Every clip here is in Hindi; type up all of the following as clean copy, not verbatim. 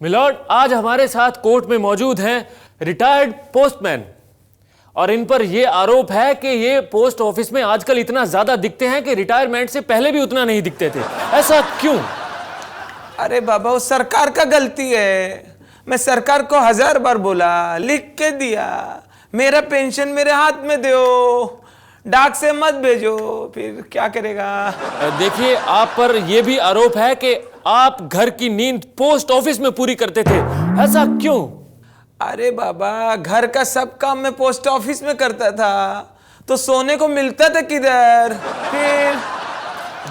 मिलॉर्ड, आज हमारे साथ कोर्ट में मौजूद हैं रिटायर्ड पोस्टमैन और इन पर यह आरोप है कि ये पोस्ट ऑफिस में आजकल इतना ज्यादा दिखते हैं कि रिटायरमेंट से पहले भी उतना नहीं दिखते थे। ऐसा क्यों? अरे बाबा, वो सरकार का गलती है। मैं सरकार को 1000 बार बोला, लिख के दिया, मेरा पेंशन मेरे हाथ में दो, डाक से मत भेजो, फिर क्या करेगा। देखिए, आप पर यह भी आरोप है कि आप घर की नींद पोस्ट ऑफिस में पूरी करते थे। ऐसा क्यों? अरे बाबा, घर का सब काम मैं पोस्ट ऑफिस में करता था, तो सोने को मिलता था किधर। फिर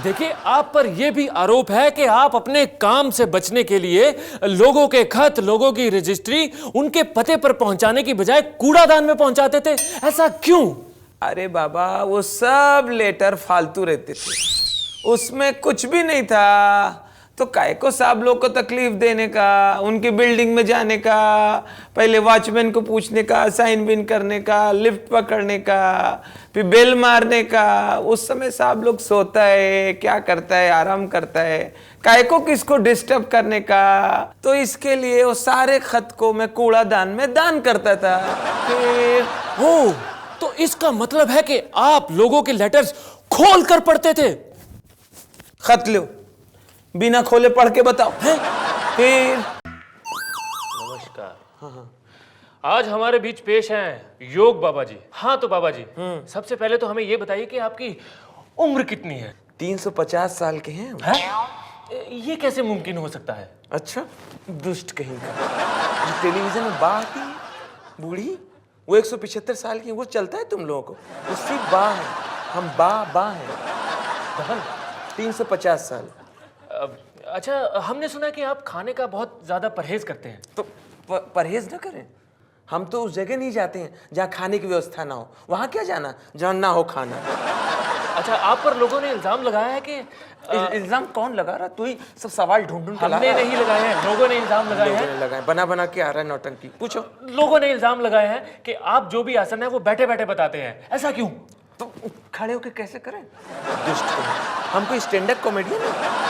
देखिए, आप पर यह भी आरोप है कि आप अपने काम से बचने के लिए लोगों के खत, लोगों की रजिस्ट्री उनके पते पर पहुंचाने की बजाय कूड़ादान में पहुंचाते थे। ऐसा क्यों? अरे बाबा, वो सब लेटर फालतू रहते थे, उसमें कुछ भी नहीं था, तो काय को साहब लोग को तकलीफ देने का, उनकी बिल्डिंग में जाने का, पहले वॉचमैन को पूछने का, साइन बिन करने का, लिफ्ट पकड़ने का, फिर बेल मारने का। उस समय साहब लोग सोता है, क्या करता है, आराम करता है, काय को किसको डिस्टर्ब करने का। तो इसके लिए वो सारे खत को मैं कूड़ादान में दान करता था। फिर हो, तो इसका मतलब है कि आप लोगों के लेटर्स खोल कर पढ़ते थे। खत लो, बिना खोले पढ़ के बताओ। फिर नमस्कार। आज हमारे बीच पेश हैं योग बाबा जी। हाँ तो बाबा जी, सबसे पहले तो हमें यह बताइए कि आपकी उम्र कितनी है? 350 साल के हैं। ये कैसे मुमकिन हो सकता है? अच्छा, दुष्ट कहीं का। जो टेलीविजन में बा आती है बूढ़ी, वो 175 साल की, वो चलता है तुम लोगों को, उसकी बा है, हम बा है। 350 साल। अच्छा, हमने सुना कि आप खाने का बहुत ज्यादा परहेज करते हैं। तो परहेज ना करें, हम तो उस जगह नहीं जाते हैं जहाँ खाने की व्यवस्था ना हो। वहाँ क्या जाना जहाँ ना हो खाना। अच्छा, आप पर लोगों ने इल्जाम लगाया है कि इल्जाम कौन लगा रहा? तू ही सब सवाल ढूंढ के हमने नहीं लगाए हैं, लोगों ने इल्जाम लगाए हैं। लगाए, बना के आ रहा है नौटंकी। पूछो। लोगों ने इल्जाम लगाए हैं कि आप जो भी आसन है वो बैठे बैठे बताते हैं। ऐसा क्यों? तो खड़े होकर कैसे करें? दुष्ट हम कोई स्टैंड अप कॉमेडियन है?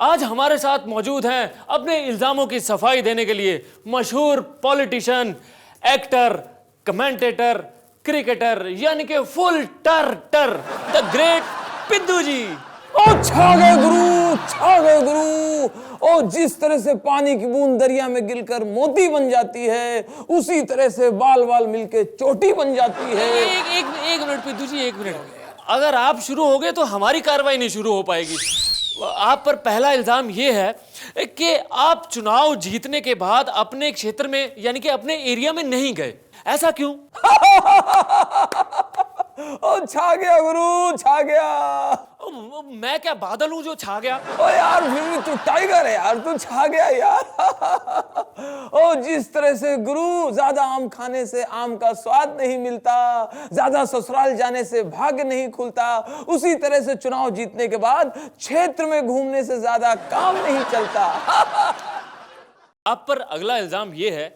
आज हमारे साथ मौजूद हैं अपने इल्जामों की सफाई देने के लिए मशहूर पॉलिटिशियन, एक्टर, कमेंटेटर, क्रिकेटर, यानी कि फुल टर द ग्रेट पिद्दू जी। ओ छा गए गुरु, छा गए गुरु। ओ जिस तरह से पानी की बूंद दरिया में गिरकर मोती बन जाती है, उसी तरह से बाल बाल मिलके चोटी बन जाती है। एक मिनट पिद्दू जी, एक मिनट। अगर आप शुरू हो गए तो हमारी कार्रवाई नहीं शुरू हो पाएगी। आप पर पहला इल्जाम यह है कि आप चुनाव जीतने के बाद अपने क्षेत्र में, यानी कि अपने एरिया में नहीं गए। ऐसा क्यों? ओ छा गया गुरु, छा गया। मैं क्या बादल हूं जो छा गया? ओ यार, फिर भी तू टाइगर है यार, तू छा गया यार। ओ जिस तरह से गुरु, ज्यादा आम खाने से आम का स्वाद नहीं मिलता, ज्यादा ससुराल जाने से भाग्य नहीं खुलता, उसी तरह से चुनाव जीतने के बाद क्षेत्र में घूमने से ज्यादा काम नहीं चलता। आप पर अगला इल्जाम यह है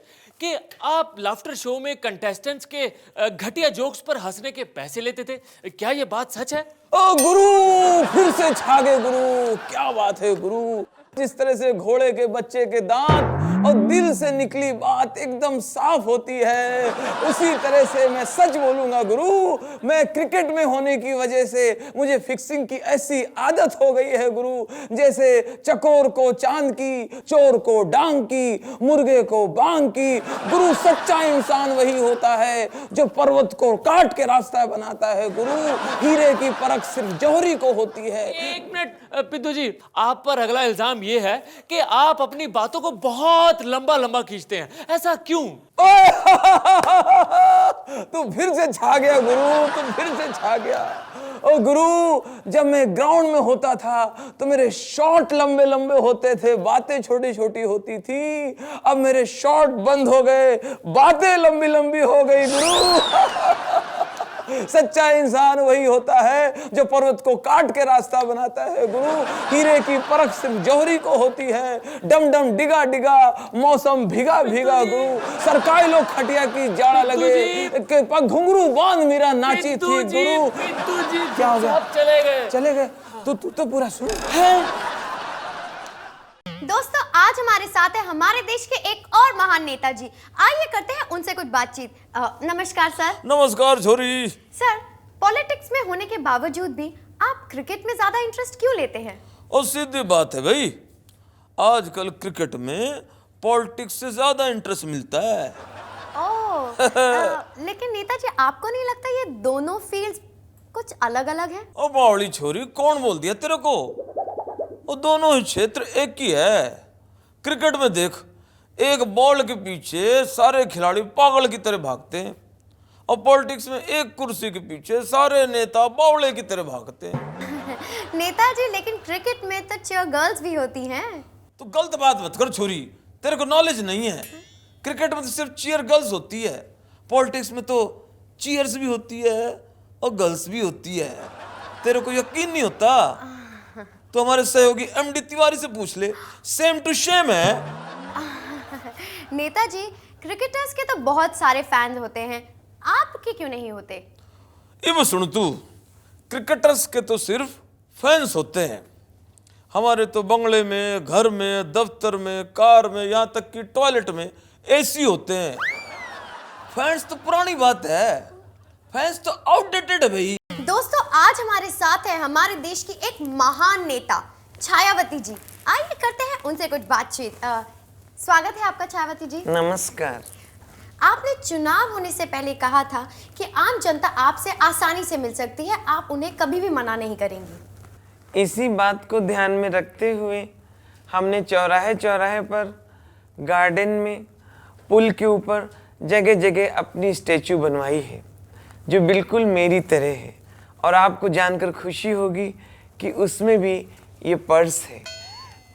कि आप लाफ्टर शो में कंटेस्टेंट्स के घटिया जोक्स पर हंसने के पैसे लेते थे। क्या यह बात सच है? ओ गुरु, फिर से छा गए गुरु। क्या बात है गुरु, जिस तरह से घोड़े के बच्चे के दांत और दिल से निकली बात एकदम साफ होती है, उसी तरह से मैं सच बोलूंगा गुरु। मैं क्रिकेट में होने की वजह से मुझे फिक्सिंग की ऐसी आदत हो गई है गुरु, जैसे चकोर को चांद की, चोर को डांग की, मुर्गे को बांग की। गुरु, सच्चा इंसान वही होता है जो पर्वत को काट के रास्ता बनाता है गुरु। हीरे की परख सिर्फ जौहरी को होती है। एक मिनट पिद्दू जी, आप पर अगला इल्जाम यह है कि आप अपनी बातों को बहुत लंबा खींचते हैं। ऐसा क्यों? तू फिर से छा गया गुरु, तू फिर से छा गया। ओ गुरु, जब मैं ग्राउंड में होता था तो मेरे शॉट लंबे होते थे, बातें छोटी छोटी होती थी। अब मेरे शॉट बंद हो गए, बातें लंबी हो गई गुरु। सच्चा इंसान वही होता है जो पर्वत को काट के रास्ता बनाता है गुरु। हीरे की परख सिर्फ जौहरी को होती है। डम डिगा मौसम भीगा गुरु। सरकाई लोग खटिया की जाड़ा लगे के पग घुंघरू बांध मीरा नाची थी गुरु। क्या हो गया? चले गए। तू तो पूरा सुन। दोस्तों, आज हमारे साथ है हमारे देश के एक और महान नेताजी। आइए करते हैं उनसे कुछ बातचीत। नमस्कार सर। नमस्कार छोरी। सर, पॉलिटिक्स में होने के बावजूद भी आप क्रिकेट में ज्यादा इंटरेस्ट क्यों लेते हैं? और सीधी बात है भाई, आजकल क्रिकेट में पॉलिटिक्स से ज्यादा इंटरेस्ट मिलता है। ओह, लेकिन नेताजी आपको नहीं लगता ये दोनों फील्ड्स कुछ अलग अलग हैं? ओ बावली छोरी, कौन बोल दिया तेरे को? वो दोनों ही क्षेत्र एक ही है। क्रिकेट में देख, एक बॉल के पीछे सारे खिलाड़ी पागल की तरह भागते हैं, और पॉलिटिक्स में एक कुर्सी के पीछे सारे नेता बावले की तरह भागते हैं। नेताजी, लेकिन क्रिकेट में तो चीयर गर्ल्स भी होती हैं। तो गलत बात मत कर छोरी, तेरे को नॉलेज नहीं है। क्रिकेट में तो सिर्फ चीयर गर्ल्स होती है, पॉलिटिक्स में तो चीयर्स भी होती है और गर्ल्स भी होती है। तेरे को यकीन नहीं होता तो हमारे सहयोगी एमडी तिवारी से पूछ ले, सेम टू सेम है। नेताजी, क्रिकेटर्स के तो बहुत सारे फैंस होते हैं, आपके क्यों नहीं होते? ये सुन तू, क्रिकेटर्स के तो सिर्फ फैंस होते हैं। हमारे तो बंगले में, घर में, दफ्तर में, कार में, यहाँ तक कि टॉयलेट में एसी होते हैं। फैंस तो पुरानी बात है, फैंस तो आउटडेटेड है भाई। दोस्तों, आज हमारे साथ है हमारे देश की एक महान नेता छायावती जी। आइए करते हैं उनसे कुछ बातचीत। स्वागत है आपका छायावती जी। नमस्कार। आपने चुनाव होने से पहले कहा था कि आम जनता आपसे आसानी से मिल सकती है, आप उन्हें कभी भी मना नहीं करेंगी। इसी बात को ध्यान में रखते हुए हमने चौराहे चौराहे पर, गार्डन में, पुल के ऊपर जगह जगह अपनी स्टैचू बनवाई है, जो बिल्कुल मेरी तरह है। और आपको जानकर खुशी होगी कि उसमें भी ये पर्स है,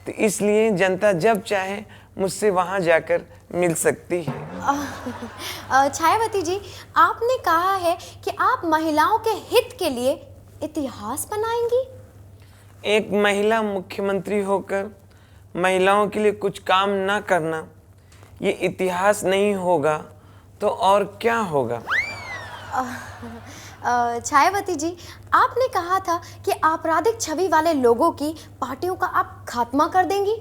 तो इसलिए जनता जब चाहे मुझसे वहाँ जाकर मिल सकती है। छायावती जी, आपने कहा है कि आप महिलाओं के हित के लिए इतिहास बनाएंगी। एक महिला मुख्यमंत्री होकर महिलाओं के लिए कुछ काम ना करना, ये इतिहास नहीं होगा तो और क्या होगा? छायावती जी, आपने कहा था कि आपराधिक छवि वाले लोगों की पार्टियों का आप खात्मा कर देंगी।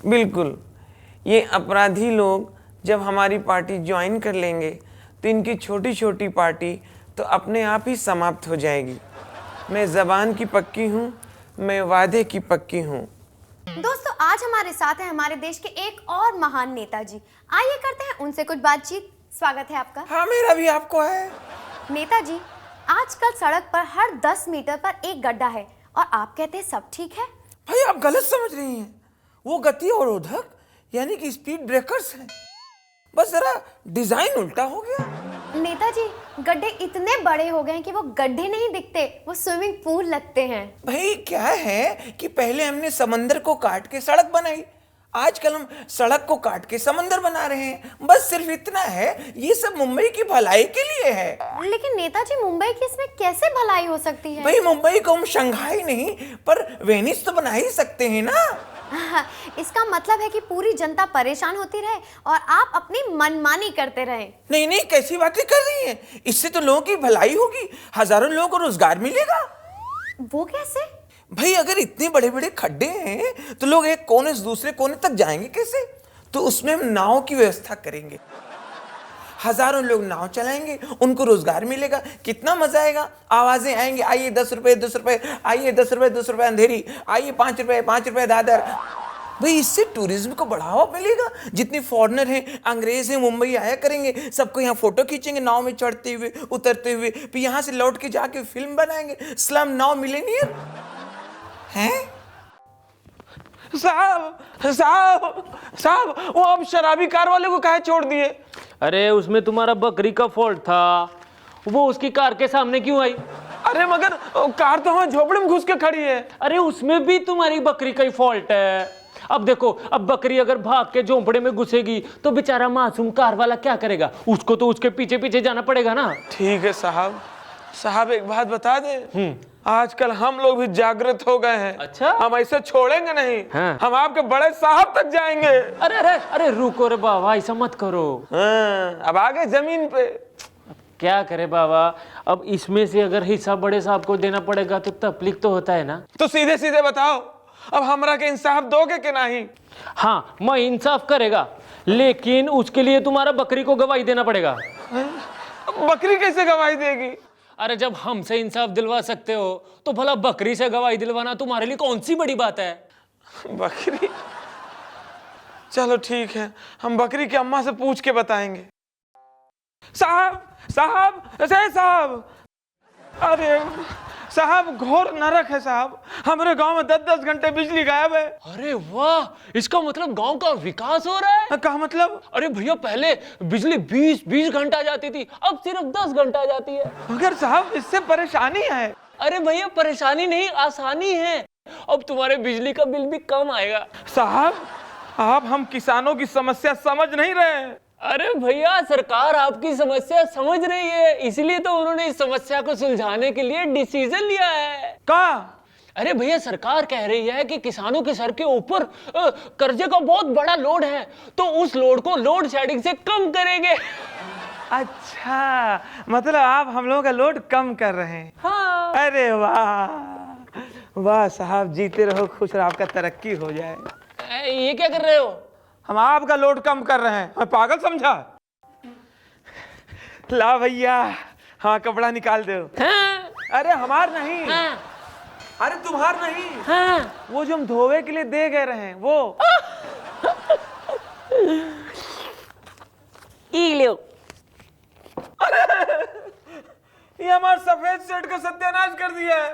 बिल्कुल। ये अपराधी लोग जब हमारी पार्टी ज्वाइन कर लेंगे तो इनकी छोटी छोटी पार्टी तो अपने आप ही समाप्त हो जाएगी। मैं ज़बान की पक्की हूँ, मैं वादे की पक्की हूँ। दोस्तों, आज हमारे साथ है हमारे देश के एक और महान नेताजी। आइए करते हैं उनसे कुछ बातचीत। स्वागत है आपका। हाँ, मेरा भी आपको है। नेताजी, आजकल सड़क पर हर 10 मीटर पर एक गड्ढा है और आप कहते हैं सब ठीक है। भाई, आप गलत समझ रही हैं। वो गति अवरोधक यानी कि स्पीड ब्रेकर्स हैं, बस जरा डिजाइन उल्टा हो गया। नेताजी, गड्ढे इतने बड़े हो गए हैं कि वो गड्ढे नहीं दिखते, वो स्विमिंग पूल लगते हैं। भाई, क्या है कि पहले हमने समंदर को काट के सड़क बनाई, आजकल हम सड़क को काट के समंदर बना रहे हैं। बस सिर्फ इतना है, ये सब मुंबई की भलाई के लिए है। लेकिन नेताजी, मुंबई की इसमें कैसे भलाई हो सकती है? भाई, मुंबई को हम शंघाई नहीं पर वेनिस तो बना ही सकते हैं ना। इसका मतलब है कि पूरी जनता परेशान होती रहे और आप अपनी मनमानी करते रहे। नहीं नहीं, कैसी बातें कर रही हैं? इससे तो लोगों की भलाई होगी, हजारों लोगों को रोजगार मिलेगा। वो कैसे? भाई, अगर इतने बड़े बड़े खड्डे हैं तो लोग एक कोने से दूसरे कोने तक जाएंगे कैसे? तो उसमें हम नाव की व्यवस्था करेंगे, हजारों लोग नाव चलाएंगे, उनको रोजगार मिलेगा। कितना मजा आएगा। आवाजें आएंगी, आइए 10 रुपए 10 रुपए, आइए 10 रुपए 10 रुपए अंधेरी, आइए 5 रुपए 5 रुपए दादर। भाई, इससे टूरिज्म को बढ़ावा मिलेगा। जितने फॉरेनर हैं, अंग्रेज हैं, मुंबई आया करेंगे, सबको यहाँ फोटो खींचेंगे नाव में चढ़ते हुए उतरते हुए, फिर यहाँ से लौट के जाके फिल्म बनाएंगे, स्लम नाउ मिलेनियर हैं। साहब साहब साहब, वो आप शराबी कार वाले को काहे छोड़ दिए? अरे उसमें तुम्हारा बकरी का फॉल्ट था, वो उसकी कार के सामने क्यों आई? अरे मगर कार तो वहां झोपड़े में घुस के खड़ी है। अरे उसमें भी तुम्हारी बकरी का ही फॉल्ट है। अब देखो, अब बकरी अगर भाग के झोंपड़े में घुसेगी तो बेचारा मासूम कार वाला क्या करेगा? उसको तो उसके पीछे पीछे जाना पड़ेगा ना। ठीक है साहब। साहब, एक बात बता दे, आजकल हम लोग भी जागृत हो गए हैं। अच्छा? हम ऐसे छोड़ेंगे नहीं। हाँ। हम आपके बड़े साहब तक जाएंगे। अरे अरे अरे रुको रे बाबा, ऐसा मत करो। हाँ, अब आगे जमीन पे क्या करे बाबा, अब इसमें से अगर हिस्सा बड़े साहब को देना पड़ेगा तो तकलीफ तो होता है ना। तो सीधे सीधे बताओ, अब हमरा के इंसाफ दोगे कि नहीं? हाँ, मैं इंसाफ करेगा, लेकिन उसके लिए तुम्हारा बकरी को गवाही देना पड़ेगा। बकरी कैसे गवाही देगी? अरे जब हमसे इंसाफ दिलवा सकते हो तो भला बकरी से गवाही दिलवाना तुम्हारे लिए कौन सी बड़ी बात है? बकरी? चलो ठीक है, हम बकरी की अम्मा से पूछ के बताएंगे। साहब साहब साहब, अरे साहब घोर नरक है साहब, हमारे गांव में 10-10 घंटे बिजली गायब है। अरे वाह, इसका मतलब गांव का विकास हो रहा है। क्या मतलब? अरे भैया, पहले बिजली 20 घंटा जाती थी, अब सिर्फ 10 घंटा जाती है। मगर साहब इससे परेशानी है। अरे भैया, परेशानी नहीं, आसानी है। अब तुम्हारे बिजली का बिल भी कम आएगा। साहब आप हम किसानों की समस्या समझ नहीं रहे हैं। अरे भैया, सरकार आपकी समस्या समझ रही है, इसलिए तो उन्होंने इस समस्या को सुलझाने के लिए डिसीजन लिया है। क्या? अरे भैया, सरकार कह रही है कि किसानों के सर के ऊपर कर्जे का बहुत बड़ा लोड है, तो उस लोड को लोड शेडिंग से कम करेंगे। अच्छा, मतलब आप हम लोगों का लोड कम कर रहे हैं। हाँ। अरे वाह वाह साहब, जीते रहो, खुश रहो, आपका तरक्की हो जाए। ये क्या कर रहे हो? हम आपका लोड कम कर रहे हैं, मैं पागल समझा? ला भैया, हाँ कपड़ा निकाल दो। हाँ। अरे हमार नहीं। हाँ। अरे तुम्हार नहीं। हाँ। वो जो हम धोवे के लिए दे गए रहे वो। लो। ये हमारे सफेद शर्ट का सत्यानाश कर दिया है।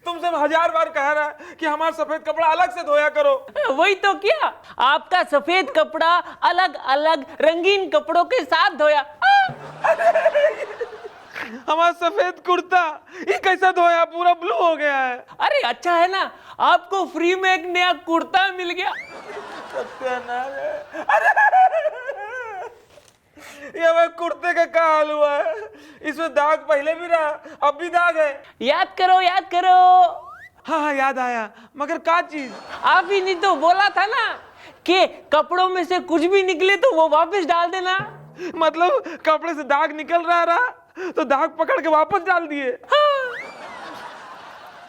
तुमसे 1000 बार कह रहा है कि हमारा सफेद कपड़ा अलग से धोया करो। वही तो किया, आपका सफेद कपड़ा अलग अलग रंगीन कपड़ों के साथ धोया। हमारा सफेद कुर्ता ये कैसा धोया, पूरा ब्लू हो गया है। अरे अच्छा है ना, आपको फ्री में एक नया कुर्ता मिल गया। सत्यानाश है। ये मैं कुर्ते का क्या हाल हुआ है? इसमें दाग पहले भी रहा, अब भी दाग है। याद करो, याद करो। हाँ हाँ याद आया, मगर क्या चीज? आप ही नहीं तो बोला था ना कि कपड़ों में से कुछ भी निकले तो वो वापस डाल देना। मतलब कपड़े से दाग निकल रहा तो दाग पकड़ के वापस डाल दिए। हाँ।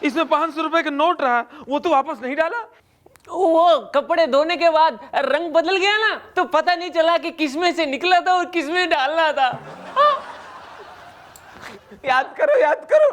इसमें 500 रुपए का नोट रहा, वो तो वापस नहीं डाला। वो कपड़े धोने के बाद रंग बदल गया ना, तो पता नहीं चला कि किसमें से निकला था और किसमें डालना था। हाँ। याद करो याद करो।